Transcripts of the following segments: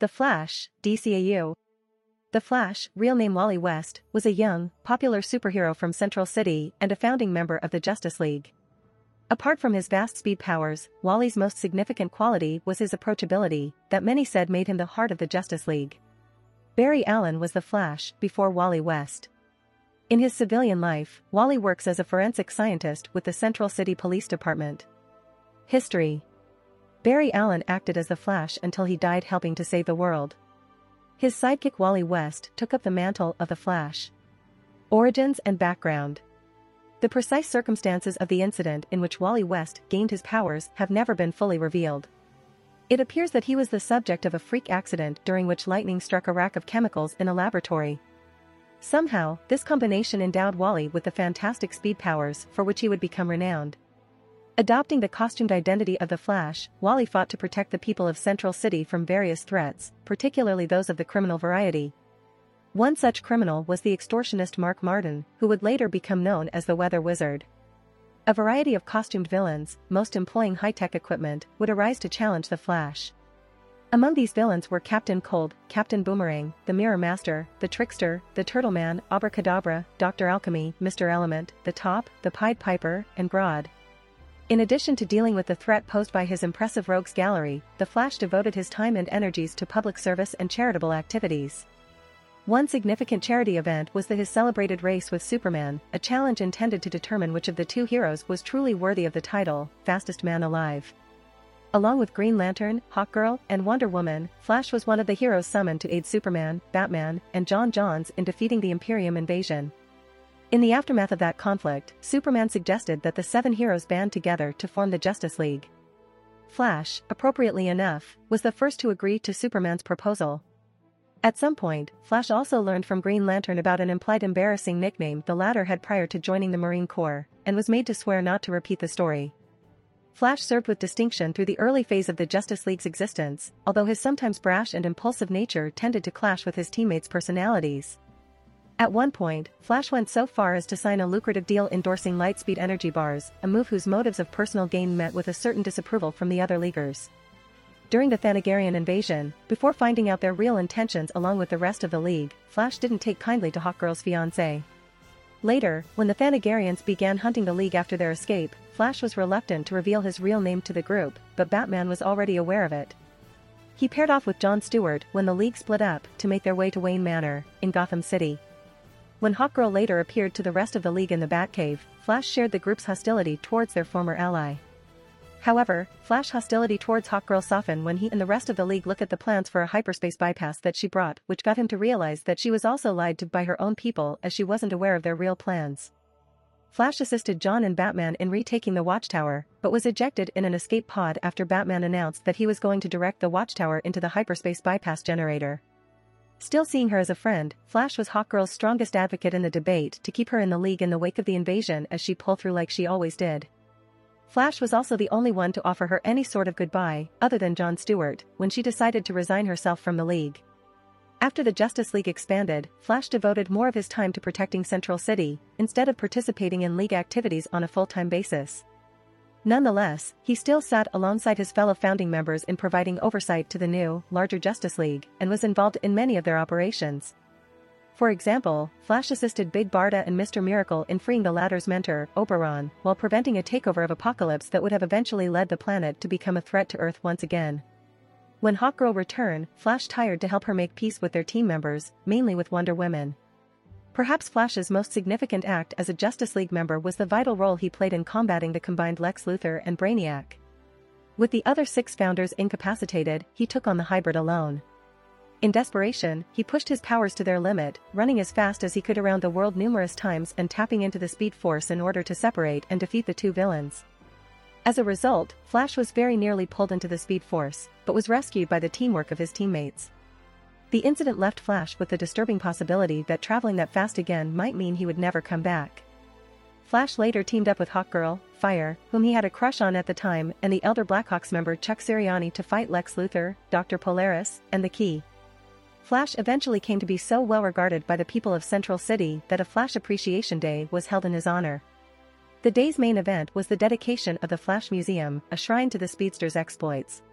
The Flash, DCAU. The Flash, real name Wally West, was a young, popular superhero from Central City and a founding member of the Justice League. Apart from his vast speed powers, Wally's most significant quality was his approachability, that many said made him the heart of the Justice League. Barry Allen was the Flash before Wally West. In his civilian life, Wally works as a forensic scientist with the Central City Police Department. History. Barry Allen acted as the Flash until he died helping to save the world. His sidekick Wally West took up the mantle of the Flash. Origins and background. The precise circumstances of the incident in which Wally West gained his powers have never been fully revealed. It appears that he was the subject of a freak accident during which lightning struck a rack of chemicals in a laboratory. Somehow, this combination endowed Wally with the fantastic speed powers for which he would become renowned. Adopting the costumed identity of the Flash, Wally fought to protect the people of Central City from various threats, particularly those of the criminal variety. One such criminal was the extortionist Mark Martin, who would later become known as the Weather Wizard. A variety of costumed villains, most employing high-tech equipment, would arise to challenge the Flash. Among these villains were Captain Cold, Captain Boomerang, the Mirror Master, the Trickster, the Turtle Man, Abracadabra, Dr. Alchemy, Mr. Element, the Top, the Pied Piper, and Grodd. In addition to dealing with the threat posed by his impressive rogues gallery, the Flash devoted his time and energies to public service and charitable activities. One significant charity event was his celebrated race with Superman, a challenge intended to determine which of the two heroes was truly worthy of the title, Fastest Man Alive. Along with Green Lantern, Hawkgirl, and Wonder Woman, Flash was one of the heroes summoned to aid Superman, Batman, and John Johns in defeating the Imperium invasion. In the aftermath of that conflict, Superman suggested that the 7 heroes band together to form the Justice League. Flash, appropriately enough, was the first to agree to Superman's proposal. At some point, Flash also learned from Green Lantern about an implied embarrassing nickname the latter had prior to joining the Marine Corps, and was made to swear not to repeat the story. Flash served with distinction through the early phase of the Justice League's existence, although his sometimes brash and impulsive nature tended to clash with his teammates' personalities. At one point, Flash went so far as to sign a lucrative deal endorsing Lightspeed energy bars, a move whose motives of personal gain met with a certain disapproval from the other Leaguers. During the Thanagarian invasion, before finding out their real intentions along with the rest of the League, Flash didn't take kindly to Hawkgirl's fiancé. Later, when the Thanagarians began hunting the League after their escape, Flash was reluctant to reveal his real name to the group, but Batman was already aware of it. He paired off with John Stewart when the League split up to make their way to Wayne Manor, in Gotham City. When Hawkgirl later appeared to the rest of the League in the Batcave, Flash shared the group's hostility towards their former ally. However, Flash's hostility towards Hawkgirl softened when he and the rest of the League looked at the plans for a hyperspace bypass that she brought, which got him to realize that she was also lied to by her own people as she wasn't aware of their real plans. Flash assisted John and Batman in retaking the Watchtower, but was ejected in an escape pod after Batman announced that he was going to direct the Watchtower into the hyperspace bypass generator. Still seeing her as a friend, Flash was Hawkgirl's strongest advocate in the debate to keep her in the League in the wake of the invasion as she pulled through like she always did. Flash was also the only one to offer her any sort of goodbye, other than John Stewart, when she decided to resign herself from the League. After the Justice League expanded, Flash devoted more of his time to protecting Central City, instead of participating in League activities on a full-time basis. Nonetheless, he still sat alongside his fellow founding members in providing oversight to the new, larger Justice League, and was involved in many of their operations. For example, Flash assisted Big Barda and Mr. Miracle in freeing the latter's mentor, Oberon, while preventing a takeover of Apocalypse that would have eventually led the planet to become a threat to Earth once again. When Hawkgirl returned, Flash hired to help her make peace with their team members, mainly with Wonder Woman. Perhaps Flash's most significant act as a Justice League member was the vital role he played in combating the combined Lex Luthor and Brainiac. With the other 6 founders incapacitated, he took on the hybrid alone. In desperation, he pushed his powers to their limit, running as fast as he could around the world numerous times and tapping into the Speed Force in order to separate and defeat the 2 villains. As a result, Flash was very nearly pulled into the Speed Force, but was rescued by the teamwork of his teammates. The incident left Flash with the disturbing possibility that traveling that fast again might mean he would never come back. Flash later teamed up with Hawkgirl, Fire, whom he had a crush on at the time, and the elder Blackhawks member Chuck Sirianni to fight Lex Luthor, Dr. Polaris, and the Key. Flash eventually came to be so well regarded by the people of Central City that a Flash Appreciation Day was held in his honor. The day's main event was the dedication of the Flash Museum, a shrine to the speedster's exploits.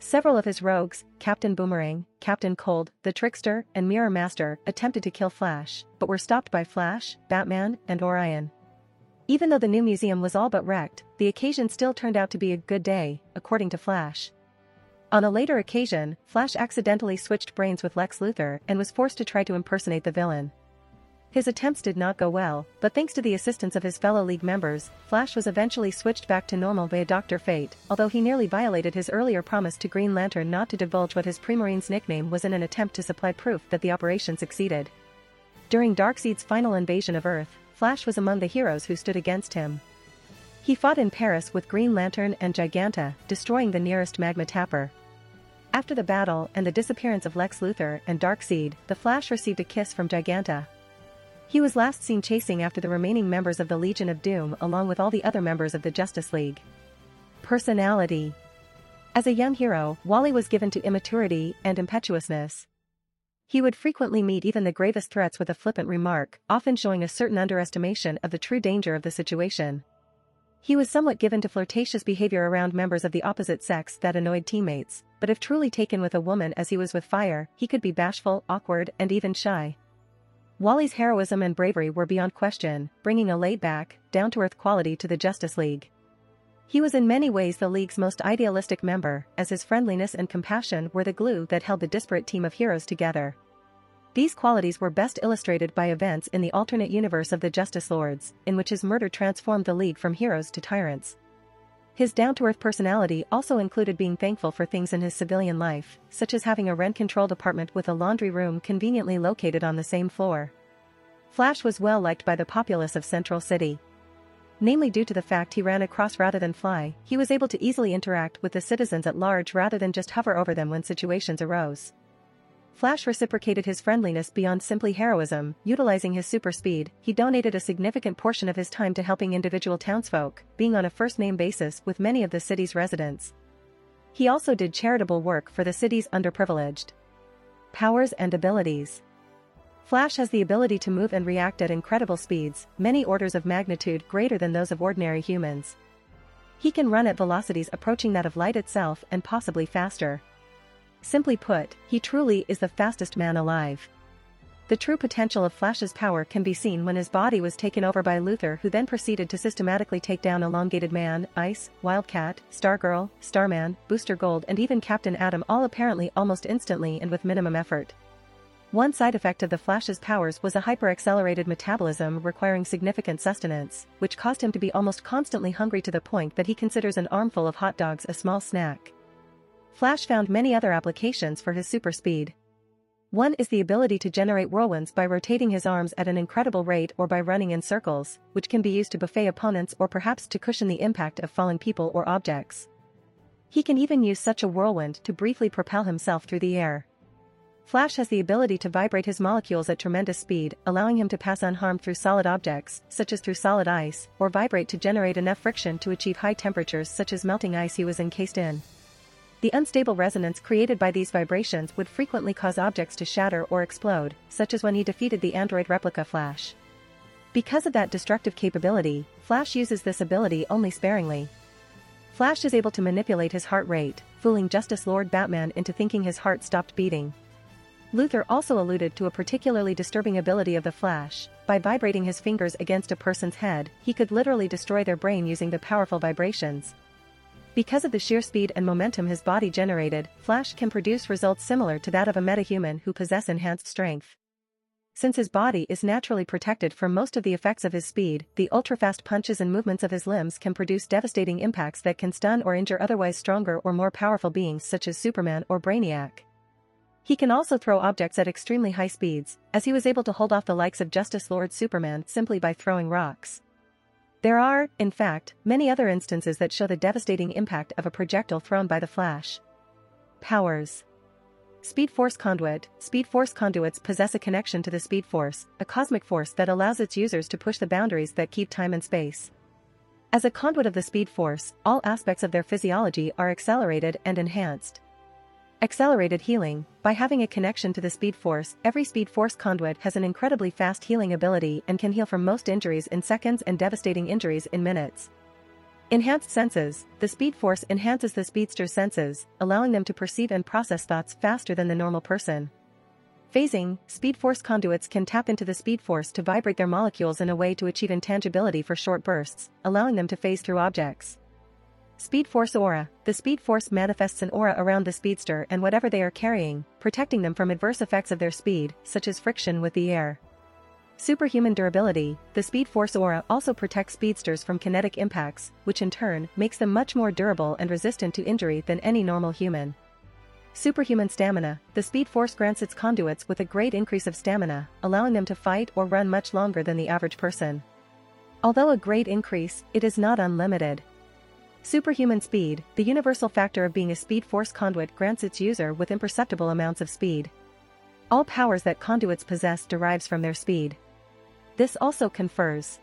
Several of his rogues, Captain Boomerang, Captain Cold, the Trickster, and Mirror Master, attempted to kill Flash, but were stopped by Flash, Batman, and Orion. Even though the new museum was all but wrecked, the occasion still turned out to be a good day, according to Flash. On a later occasion, Flash accidentally switched brains with Lex Luthor and was forced to try to impersonate the villain. His attempts did not go well, but thanks to the assistance of his fellow League members, Flash was eventually switched back to normal via Dr. Fate, although he nearly violated his earlier promise to Green Lantern not to divulge what his Primarine's nickname was in an attempt to supply proof that the operation succeeded. During Darkseid's final invasion of Earth, Flash was among the heroes who stood against him. He fought in Paris with Green Lantern and Giganta, destroying the nearest magma tapper. After the battle and the disappearance of Lex Luthor and Darkseid, the Flash received a kiss from Giganta. He was last seen chasing after the remaining members of the Legion of Doom along with all the other members of the Justice League. Personality. As a young hero, Wally was given to immaturity and impetuousness. He would frequently meet even the gravest threats with a flippant remark, often showing a certain underestimation of the true danger of the situation. He was somewhat given to flirtatious behavior around members of the opposite sex that annoyed teammates, but if truly taken with a woman as he was with Fire, he could be bashful, awkward, and even shy. Wally's heroism and bravery were beyond question, bringing a laid-back, down-to-earth quality to the Justice League. He was in many ways the League's most idealistic member, as his friendliness and compassion were the glue that held the disparate team of heroes together. These qualities were best illustrated by events in the alternate universe of the Justice Lords, in which his murder transformed the League from heroes to tyrants. His down-to-earth personality also included being thankful for things in his civilian life, such as having a rent-controlled apartment with a laundry room conveniently located on the same floor. Flash was well liked by the populace of Central City. Namely due to the fact he ran across rather than fly, he was able to easily interact with the citizens at large rather than just hover over them when situations arose. Flash reciprocated his friendliness beyond simply heroism. Utilizing his super speed, he donated a significant portion of his time to helping individual townsfolk, being on a first-name basis with many of the city's residents. He also did charitable work for the city's underprivileged. Powers and abilities. Flash has the ability to move and react at incredible speeds, many orders of magnitude greater than those of ordinary humans. He can run at velocities approaching that of light itself and possibly faster. Simply put, he truly is the fastest man alive. The true potential of Flash's power can be seen when his body was taken over by Luthor, who then proceeded to systematically take down Elongated Man, Ice, Wildcat, Stargirl, Starman, Booster Gold and even Captain Atom, all apparently almost instantly and with minimum effort. One side effect of the Flash's powers was a hyper-accelerated metabolism requiring significant sustenance, which caused him to be almost constantly hungry to the point that he considers an armful of hot dogs a small snack. Flash found many other applications for his super speed. One is the ability to generate whirlwinds by rotating his arms at an incredible rate or by running in circles, which can be used to buffet opponents or perhaps to cushion the impact of falling people or objects. He can even use such a whirlwind to briefly propel himself through the air. Flash has the ability to vibrate his molecules at tremendous speed, allowing him to pass unharmed through solid objects, such as through solid ice, or vibrate to generate enough friction to achieve high temperatures such as melting ice he was encased in. The unstable resonance created by these vibrations would frequently cause objects to shatter or explode, such as when he defeated the android replica Flash. Because of that destructive capability, Flash uses this ability only sparingly. Flash is able to manipulate his heart rate, fooling Justice Lord Batman into thinking his heart stopped beating. Luthor also alluded to a particularly disturbing ability of the Flash. By vibrating his fingers against a person's head, he could literally destroy their brain using the powerful vibrations. Because of the sheer speed and momentum his body generated, Flash can produce results similar to that of a metahuman who possess enhanced strength. Since his body is naturally protected from most of the effects of his speed, the ultra-fast punches and movements of his limbs can produce devastating impacts that can stun or injure otherwise stronger or more powerful beings such as Superman or Brainiac. He can also throw objects at extremely high speeds, as he was able to hold off the likes of Justice Lord Superman simply by throwing rocks. There are, in fact, many other instances that show the devastating impact of a projectile thrown by the Flash. Powers. Speed Force Conduit. Speed Force conduits possess a connection to the Speed Force, a cosmic force that allows its users to push the boundaries that keep time and space. As a conduit of the Speed Force, all aspects of their physiology are accelerated and enhanced. Accelerated healing. By having a connection to the Speed Force, every Speed Force conduit has an incredibly fast healing ability and can heal from most injuries in seconds and devastating injuries in minutes. Enhanced senses. The Speed Force enhances the speedster's senses, allowing them to perceive and process thoughts faster than the normal person. Phasing. Speed Force conduits can tap into the Speed Force to vibrate their molecules in a way to achieve intangibility for short bursts, allowing them to phase through objects. Speed Force aura. The Speed Force manifests an aura around the speedster and whatever they are carrying, protecting them from adverse effects of their speed, such as friction with the air. Superhuman durability. The Speed Force aura also protects speedsters from kinetic impacts, which in turn makes them much more durable and resistant to injury than any normal human. Superhuman stamina. The Speed Force grants its conduits with a great increase of stamina, allowing them to fight or run much longer than the average person. Although a great increase, it is not unlimited. Superhuman speed. The universal factor of being a Speed Force conduit grants its user with imperceptible amounts of speed. All powers that conduits possess derives from their speed. This also confers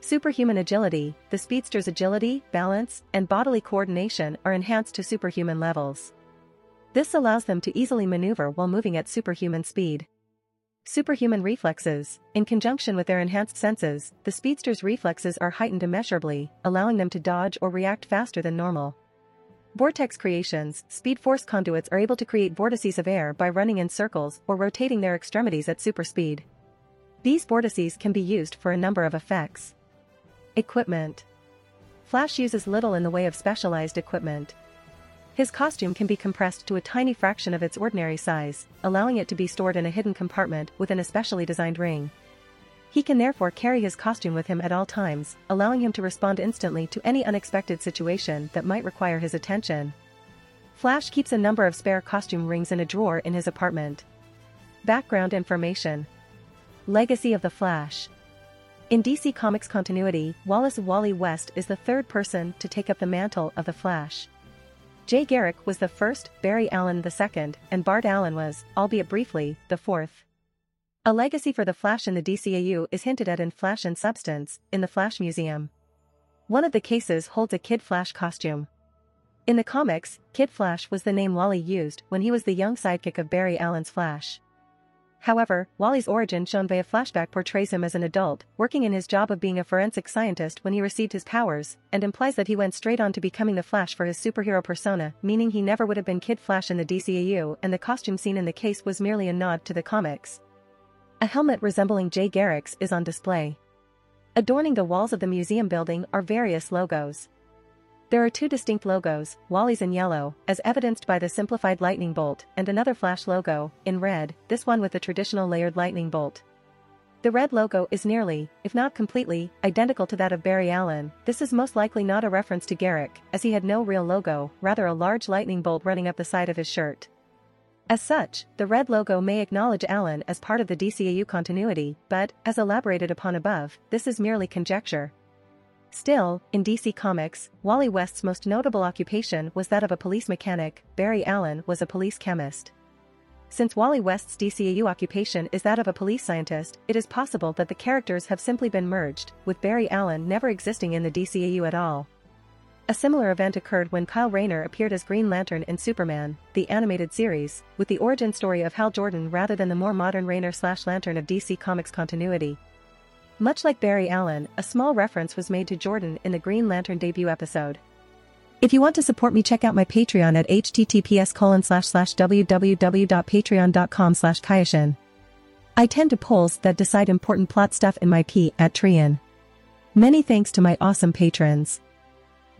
superhuman agility. The speedster's agility, balance, and bodily coordination are enhanced to superhuman levels. This allows them to easily maneuver while moving at superhuman speed. Superhuman reflexes. In conjunction with their enhanced senses, the speedster's reflexes are heightened immeasurably, allowing them to dodge or react faster than normal. Vortex creations. Speed Force conduits are able to create vortices of air by running in circles or rotating their extremities at super speed. These vortices can be used for a number of effects. Equipment. Flash uses little in the way of specialized equipment. His costume can be compressed to a tiny fraction of its ordinary size, allowing it to be stored in a hidden compartment within a specially designed ring. He can therefore carry his costume with him at all times, allowing him to respond instantly to any unexpected situation that might require his attention. Flash keeps a number of spare costume rings in a drawer in his apartment. Background information. Legacy of the Flash. In DC Comics continuity, Wally West is the third person to take up the mantle of the Flash. Jay Garrick was the first, Barry Allen the second, and Bart Allen was, albeit briefly, the fourth. A legacy for the Flash in the DCAU is hinted at in Flash and Substance, in the Flash Museum. One of the cases holds a Kid Flash costume. In the comics, Kid Flash was the name Wally used when he was the young sidekick of Barry Allen's Flash. However, Wally's origin shown via flashback portrays him as an adult, working in his job of being a forensic scientist when he received his powers, and implies that he went straight on to becoming the Flash for his superhero persona, meaning he never would have been Kid Flash in the DCAU, and the costume seen in the case was merely a nod to the comics. A helmet resembling Jay Garrick's is on display. Adorning the walls of the museum building are various logos. There are two distinct logos, Wally's in yellow, as evidenced by the simplified lightning bolt, and another Flash logo, in red, this one with the traditional layered lightning bolt. The red logo is nearly, if not completely, identical to that of Barry Allen. This is most likely not a reference to Garrick, as he had no real logo, rather a large lightning bolt running up the side of his shirt. As such, the red logo may acknowledge Allen as part of the DCAU continuity, but, as elaborated upon above, this is merely conjecture. Still, in DC Comics, Wally West's most notable occupation was that of a police mechanic. Barry Allen was a police chemist. Since Wally West's DCAU occupation is that of a police scientist, it is possible that the characters have simply been merged, with Barry Allen never existing in the DCAU at all. A similar event occurred when Kyle Rayner appeared as Green Lantern in Superman, the animated series, with the origin story of Hal Jordan rather than the more modern Rayner/Lantern of DC Comics continuity. Much like Barry Allen, a small reference was made to Jordan in the Green Lantern debut episode. If you want to support me, check out my Patreon at https://www.patreon.com/Kayashin. I tend to polls that decide important plot stuff in my P@Trian. Many thanks to my awesome patrons.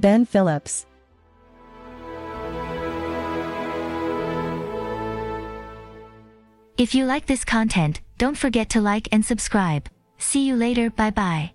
Ben Phillips. If you like this content, don't forget to like and subscribe. See you later, bye bye.